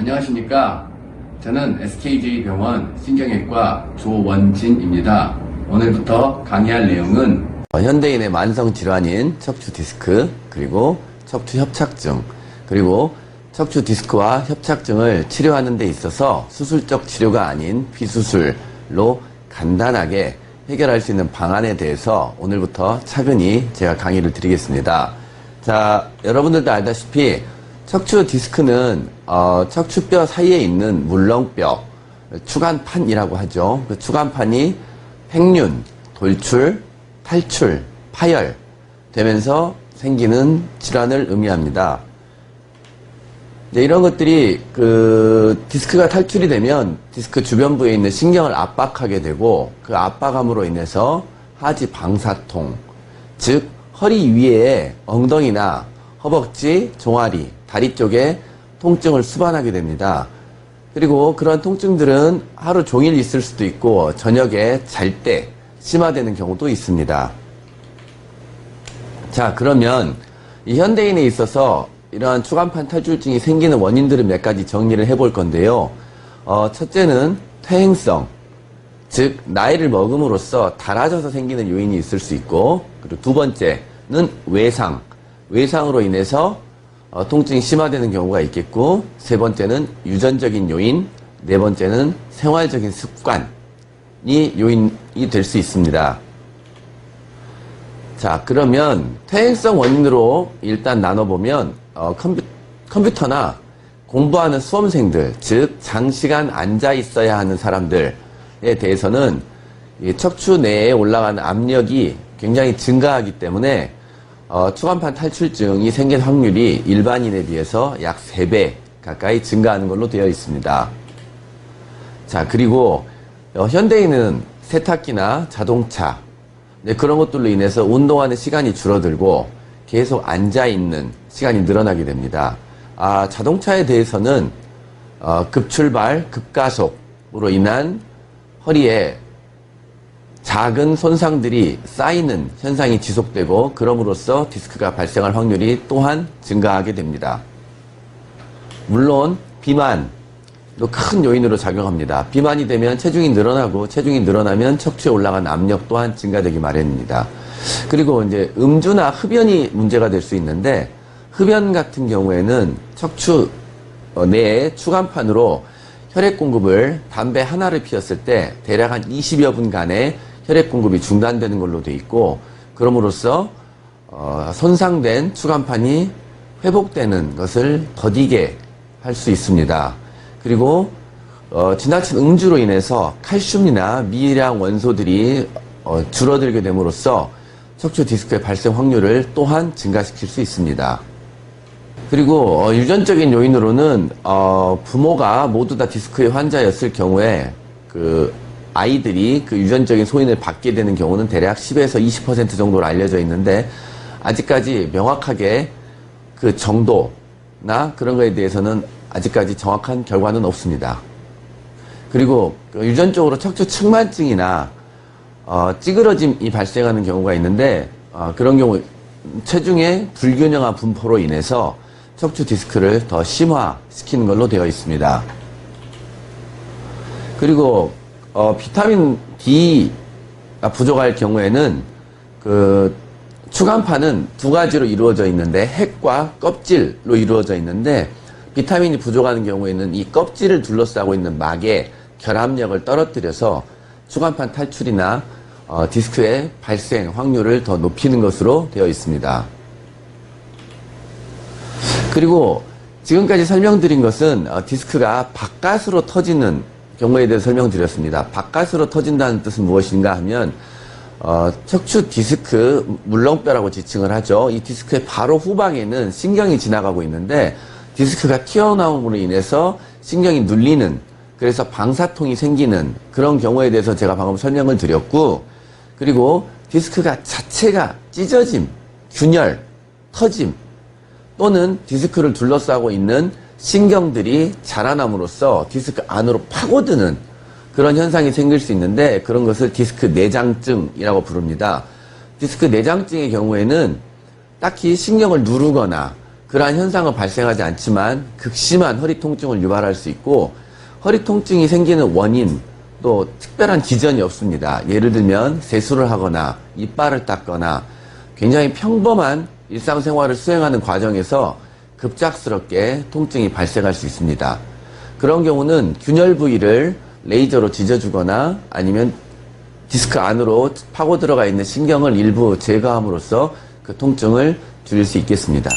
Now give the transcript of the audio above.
안녕하십니까. 저는 SKJ병원 신경외과 조원진입니다. 오늘부터 강의할 내용은 현대인의 만성 질환인 척추 디스크, 그리고 척추 협착증, 그리고 척추 디스크와 협착증을 치료하는 데 있어서 수술적 치료가 아닌 비수술로 간단하게 해결할 수 있는 방안에 대해서 오늘부터 차근히 제가 강의를 드리겠습니다. 자, 여러분들도 알다시피 척추 디스크는 척추뼈 사이에 있는 물렁뼈, 추간판이라고 하죠. 그 추간판이 팽윤, 돌출, 탈출, 파열 되면서 생기는 질환을 의미합니다. 이제 이런 것들이 디스크가 탈출이 되면 디스크 주변부에 있는 신경을 압박하게 되고, 그 압박함으로 인해서 하지 방사통, 즉 허리 위에 엉덩이나 허벅지, 종아리, 다리 쪽에 통증을 수반하게 됩니다. 그리고 그런 통증들은 하루 종일 있을 수도 있고 저녁에 잘 때 심화되는 경우도 있습니다. 자, 그러면 이 현대인에 있어서 이러한 추간판 탈출증이 생기는 원인들을 몇 가지 정리를 해볼 건데요. 첫째는 퇴행성, 즉 나이를 먹음으로써 닳아져서 생기는 요인이 있을 수 있고, 그리고 두 번째는 외상으로 인해서 통증이 심화되는 경우가 있겠고, 세 번째는 유전적인 요인, 네 번째는 생활적인 습관이 요인이 될 수 있습니다. 자, 그러면 퇴행성 원인으로 일단 나눠보면 컴퓨터나 공부하는 수험생들, 즉 장시간 앉아 있어야 하는 사람들에 대해서는 이 척추 내에 올라가는 압력이 굉장히 증가하기 때문에 추간판 탈출증이 생길 확률이 일반인에 비해서 약 3배 가까이 증가하는 걸로 되어 있습니다. 자, 그리고 현대인은 세탁기나 자동차, 그런 것들로 인해서 운동하는 시간이 줄어들고 계속 앉아있는 시간이 늘어나게 됩니다. 자동차에 대해서는 급출발, 급가속으로 인한 허리에 작은 손상들이 쌓이는 현상이 지속되고, 그럼으로써 디스크가 발생할 확률이 또한 증가하게 됩니다. 물론 비만도 큰 요인으로 작용합니다. 비만이 되면 체중이 늘어나고, 체중이 늘어나면 척추에 올라간 압력 또한 증가되기 마련입니다. 그리고 이제 음주나 흡연이 문제가 될 수 있는데, 흡연 같은 경우에는 척추 내에 추간판으로 혈액 공급을 담배 하나를 피웠을 때 대략 한 20여 분간의 혈액 공급이 중단되는 걸로 돼 있고, 그럼으로써 손상된 추간판이 회복되는 것을 더디게 할 수 있습니다. 그리고 지나친 음주로 인해서 칼슘이나 미량 원소들이 줄어들게 됨으로써 척추 디스크의 발생 확률을 또한 증가시킬 수 있습니다. 그리고 유전적인 요인으로는 부모가 모두 다 디스크의 환자였을 경우에 아이들이 그 유전적인 소인을 받게 되는 경우는 대략 10에서 20% 정도로 알려져 있는데, 아직까지 명확하게 그 정도나 그런 거에 대해서는 아직까지 정확한 결과는 없습니다. 그리고 유전적으로 척추 측만증이나 찌그러짐이 발생하는 경우가 있는데, 그런 경우 체중의 불균형한 분포로 인해서 척추 디스크를 더 심화시키는 걸로 되어 있습니다. 그리고 비타민 D가 부족할 경우에는 추간판은 두 가지로 이루어져 있는데, 핵과 껍질로 이루어져 있는데, 비타민이 부족한 경우에는 이 껍질을 둘러싸고 있는 막의 결합력을 떨어뜨려서 추간판 탈출이나 디스크의 발생 확률을 더 높이는 것으로 되어 있습니다. 그리고 지금까지 설명드린 것은 디스크가 바깥으로 터지는 경우에 대해서 설명드렸습니다. 바깥으로 터진다는 뜻은 무엇인가 하면 척추 디스크 물렁뼈라고 지칭을 하죠. 이 디스크의 바로 후방에는 신경이 지나가고 있는데, 디스크가 튀어나옴으로 인해서 신경이 눌리는, 그래서 방사통이 생기는 그런 경우에 대해서 제가 방금 설명을 드렸고, 그리고 디스크가 자체가 찢어짐, 균열, 터짐, 또는 디스크를 둘러싸고 있는 신경들이 자라남으로써 디스크 안으로 파고드는 그런 현상이 생길 수 있는데, 그런 것을 디스크 내장증이라고 부릅니다. 디스크 내장증의 경우에는 딱히 신경을 누르거나 그러한 현상은 발생하지 않지만 극심한 허리 통증을 유발할 수 있고 허리 통증이 생기는 원인 또 특별한 기전이 없습니다. 예를 들면 세수를 하거나 이빨을 닦거나 굉장히 평범한 일상생활을 수행하는 과정에서 급작스럽게 통증이 발생할 수 있습니다. 그런 경우는 균열 부위를 레이저로 찢어주거나 아니면 디스크 안으로 파고 들어가 있는 신경을 일부 제거함으로써 그 통증을 줄일 수 있겠습니다.